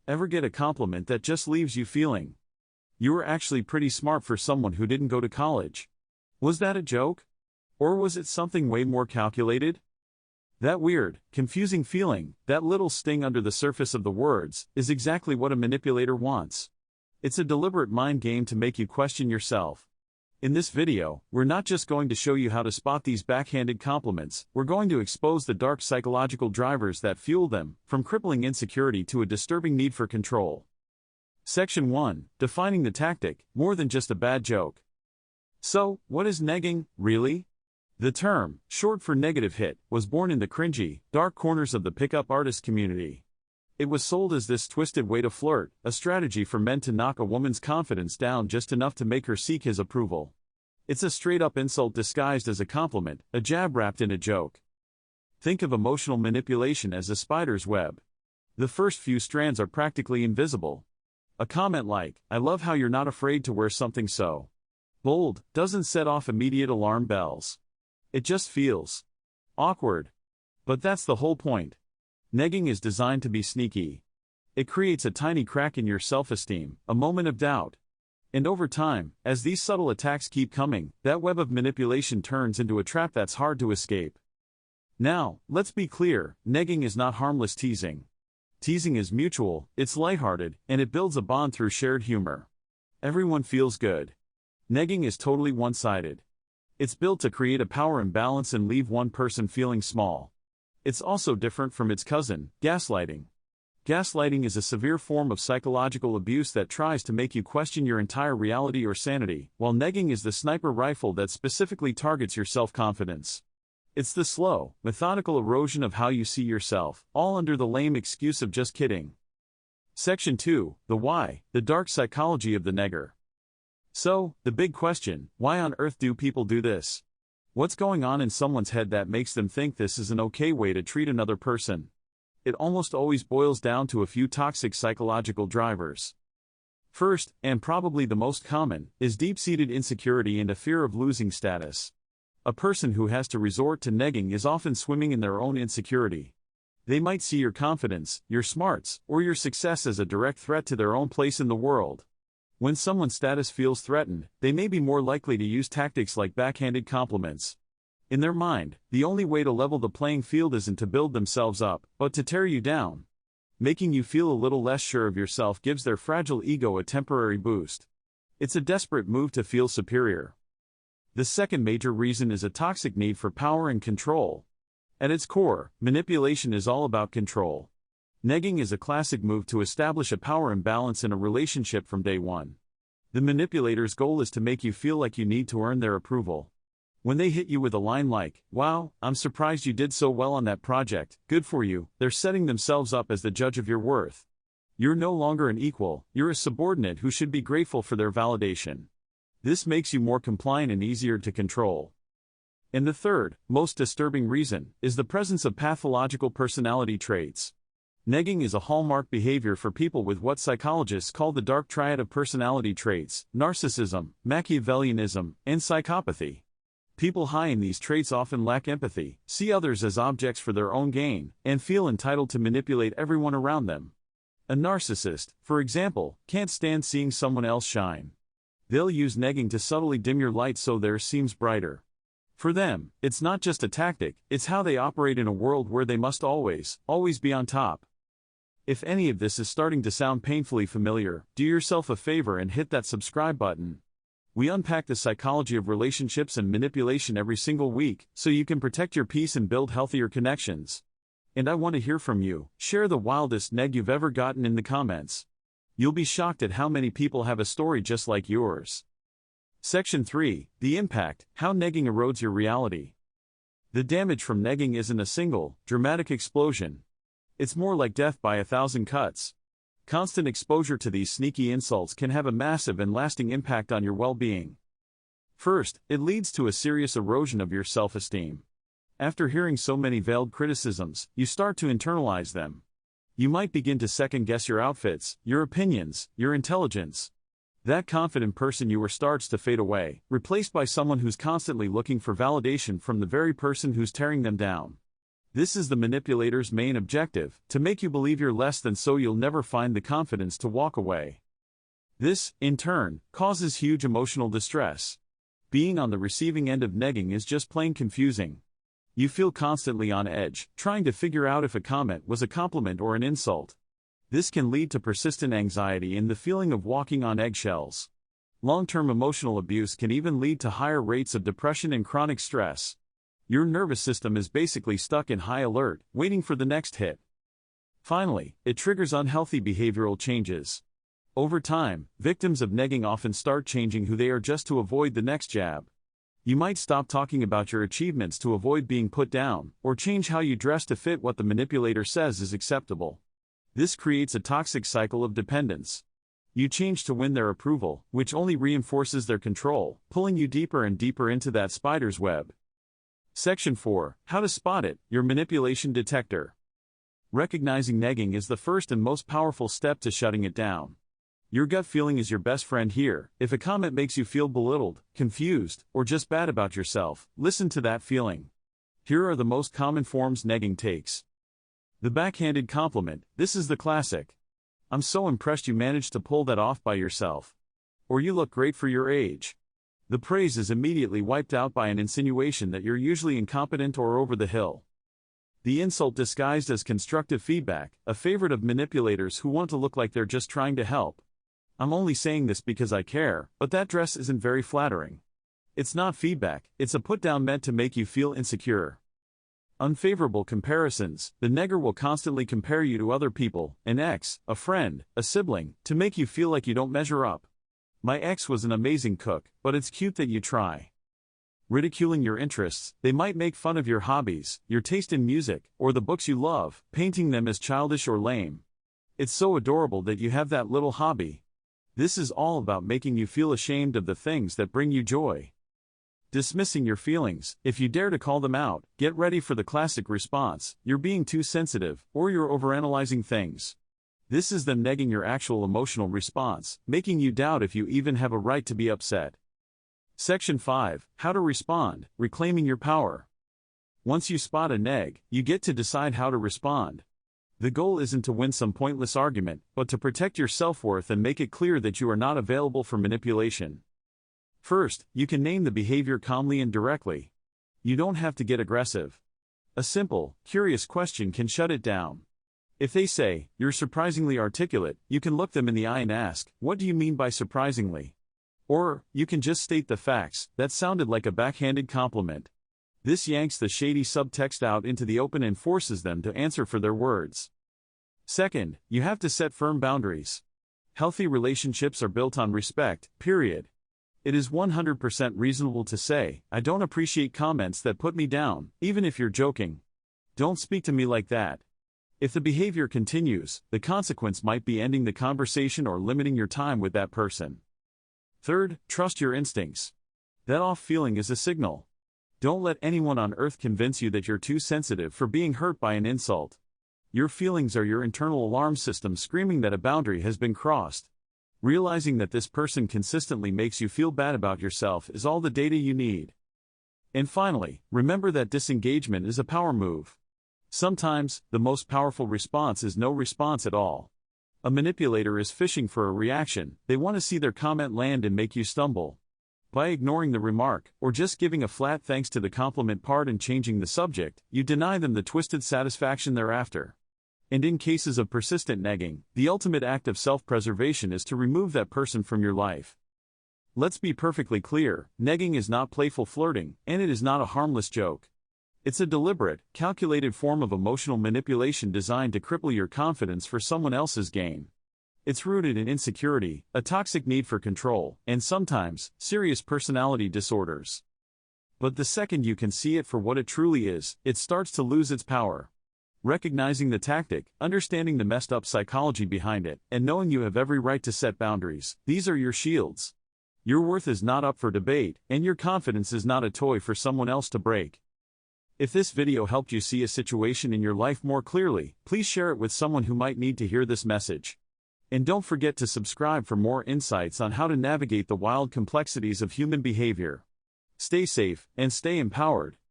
Ever get a compliment that just leaves you feeling you were actually pretty smart for someone who didn't go to college? Was that a joke? Or was it something way more calculated? That weird, confusing feeling, that little sting under the surface of the words, is exactly what a manipulator wants. It's a deliberate mind game to make you question yourself. In this video, we're not just going to show you how to spot these backhanded compliments, we're going to expose the dark psychological drivers that fuel them, from crippling insecurity to a disturbing need for control. Section 1. Defining the tactic, more than just a bad joke. So, what is negging, really? The term, short for negative hit, was born in the cringy, dark corners of the pickup artist community. It was sold as this twisted way to flirt, a strategy for men to knock a woman's confidence down just enough to make her seek his approval. It's a straight-up insult disguised as a compliment, a jab wrapped in a joke. Think of emotional manipulation as a spider's web. The first few strands are practically invisible. A comment like, "I love how you're not afraid to wear something so bold," doesn't set off immediate alarm bells. It just feels awkward. But that's the whole point. Negging is designed to be sneaky. It creates a tiny crack in your self-esteem, a moment of doubt. And over time, as these subtle attacks keep coming, that web of manipulation turns into a trap that's hard to escape. Now, let's be clear, negging is not harmless teasing. Teasing is mutual, it's lighthearted, and it builds a bond through shared humor. Everyone feels good. Negging is totally one-sided. It's built to create a power imbalance and leave one person feeling small. It's also different from its cousin, gaslighting. Gaslighting is a severe form of psychological abuse that tries to make you question your entire reality or sanity, while negging is the sniper rifle that specifically targets your self-confidence. It's the slow, methodical erosion of how you see yourself, all under the lame excuse of just kidding. Section 2, the why, the dark psychology of the negger. So, the big question, why on earth do people do this? What's going on in someone's head that makes them think this is an okay way to treat another person? It almost always boils down to a few toxic psychological drivers. First, and probably the most common, is deep-seated insecurity and a fear of losing status. A person who has to resort to negging is often swimming in their own insecurity. They might see your confidence, your smarts, or your success as a direct threat to their own place in the world. When someone's status feels threatened, they may be more likely to use tactics like backhanded compliments. In their mind, the only way to level the playing field isn't to build themselves up, but to tear you down. Making you feel a little less sure of yourself gives their fragile ego a temporary boost. It's a desperate move to feel superior. The second major reason is a toxic need for power and control. At its core, manipulation is all about control. Negging is a classic move to establish a power imbalance in a relationship from day one. The manipulator's goal is to make you feel like you need to earn their approval. When they hit you with a line like, "Wow, I'm surprised you did so well on that project, good for you," they're setting themselves up as the judge of your worth. You're no longer an equal, you're a subordinate who should be grateful for their validation. This makes you more compliant and easier to control. And the third, most disturbing reason, is the presence of pathological personality traits. Negging is a hallmark behavior for people with what psychologists call the dark triad of personality traits: narcissism, Machiavellianism, and psychopathy. People high in these traits often lack empathy, see others as objects for their own gain, and feel entitled to manipulate everyone around them. A narcissist, for example, can't stand seeing someone else shine. They'll use negging to subtly dim your light so theirs seems brighter. For them, it's not just a tactic, it's how they operate in a world where they must always be on top. If any of this is starting to sound painfully familiar, do yourself a favor and hit that subscribe button. We unpack the psychology of relationships and manipulation every single week, so you can protect your peace and build healthier connections. And I want to hear from you. Share the wildest neg you've ever gotten in the comments. You'll be shocked at how many people have a story just like yours. Section 3, the impact, how negging erodes your reality. The damage from negging isn't a single, dramatic explosion. It's more like death by 1,000 cuts. Constant exposure to these sneaky insults can have a massive and lasting impact on your well-being. First, it leads to a serious erosion of your self-esteem. After hearing so many veiled criticisms, you start to internalize them. You might begin to second-guess your outfits, your opinions, your intelligence. That confident person you were starts to fade away, replaced by someone who's constantly looking for validation from the very person who's tearing them down. This is the manipulator's main objective, to make you believe you're less than so you'll never find the confidence to walk away. This, in turn, causes huge emotional distress. Being on the receiving end of negging is just plain confusing. You feel constantly on edge, trying to figure out if a comment was a compliment or an insult. This can lead to persistent anxiety and the feeling of walking on eggshells. Long-term emotional abuse can even lead to higher rates of depression and chronic stress. Your nervous system is basically stuck in high alert, waiting for the next hit. Finally, it triggers unhealthy behavioral changes. Over time, victims of negging often start changing who they are just to avoid the next jab. You might stop talking about your achievements to avoid being put down, or change how you dress to fit what the manipulator says is acceptable. This creates a toxic cycle of dependence. You change to win their approval, which only reinforces their control, pulling you deeper and deeper into that spider's web. Section 4. How to spot it, your manipulation detector. Recognizing negging is the first and most powerful step to shutting it down. Your gut feeling is your best friend here. If a comment makes you feel belittled, confused, or just bad about yourself, listen to that feeling. Here are the most common forms negging takes. The backhanded compliment. This is the classic. "I'm so impressed you managed to pull that off by yourself." Or "You look great for your age." The praise is immediately wiped out by an insinuation that you're usually incompetent or over the hill. The insult disguised as constructive feedback, a favorite of manipulators who want to look like they're just trying to help. "I'm only saying this because I care, but that dress isn't very flattering." It's not feedback, it's a put-down meant to make you feel insecure. Unfavorable comparisons. The negger will constantly compare you to other people, an ex, a friend, a sibling, to make you feel like you don't measure up. "My ex was an amazing cook, but it's cute that you try." Ridiculing your interests. They might make fun of your hobbies, your taste in music, or the books you love, painting them as childish or lame. "It's so adorable that you have that little hobby." This is all about making you feel ashamed of the things that bring you joy. Dismissing your feelings. If you dare to call them out, get ready for the classic response: "You're being too sensitive," or "You're overanalyzing things." This is them negging your actual emotional response, making you doubt if you even have a right to be upset. Section 5. How to respond, reclaiming your power. Once you spot a neg, you get to decide how to respond. The goal isn't to win some pointless argument, but to protect your self-worth and make it clear that you are not available for manipulation. First, you can name the behavior calmly and directly. You don't have to get aggressive. A simple, curious question can shut it down. If they say, "You're surprisingly articulate," you can look them in the eye and ask, "What do you mean by surprisingly?" Or, you can just state the facts. "That sounded like a backhanded compliment." This yanks the shady subtext out into the open and forces them to answer for their words. Second, you have to set firm boundaries. Healthy relationships are built on respect, period. It is 100% reasonable to say, "I don't appreciate comments that put me down," even if you're joking. "Don't speak to me like that." If the behavior continues, the consequence might be ending the conversation or limiting your time with that person. Third, trust your instincts. That off feeling is a signal. Don't let anyone on earth convince you that you're too sensitive for being hurt by an insult. Your feelings are your internal alarm system screaming that a boundary has been crossed. Realizing that this person consistently makes you feel bad about yourself is all the data you need. And finally, remember that disengagement is a power move. Sometimes, the most powerful response is no response at all. A manipulator is fishing for a reaction. They want to see their comment land and make you stumble. By ignoring the remark, or just giving a flat thanks to the compliment part and changing the subject, you deny them the twisted satisfaction thereafter. And in cases of persistent negging, the ultimate act of self-preservation is to remove that person from your life. Let's be perfectly clear, negging is not playful flirting, and it is not a harmless joke. It's a deliberate, calculated form of emotional manipulation designed to cripple your confidence for someone else's gain. It's rooted in insecurity, a toxic need for control, and sometimes, serious personality disorders. But the second you can see it for what it truly is, it starts to lose its power. Recognizing the tactic, understanding the messed up psychology behind it, and knowing you have every right to set boundaries, these are your shields. Your worth is not up for debate, and your confidence is not a toy for someone else to break. If this video helped you see a situation in your life more clearly, please share it with someone who might need to hear this message. And don't forget to subscribe for more insights on how to navigate the wild complexities of human behavior. Stay safe, and stay empowered.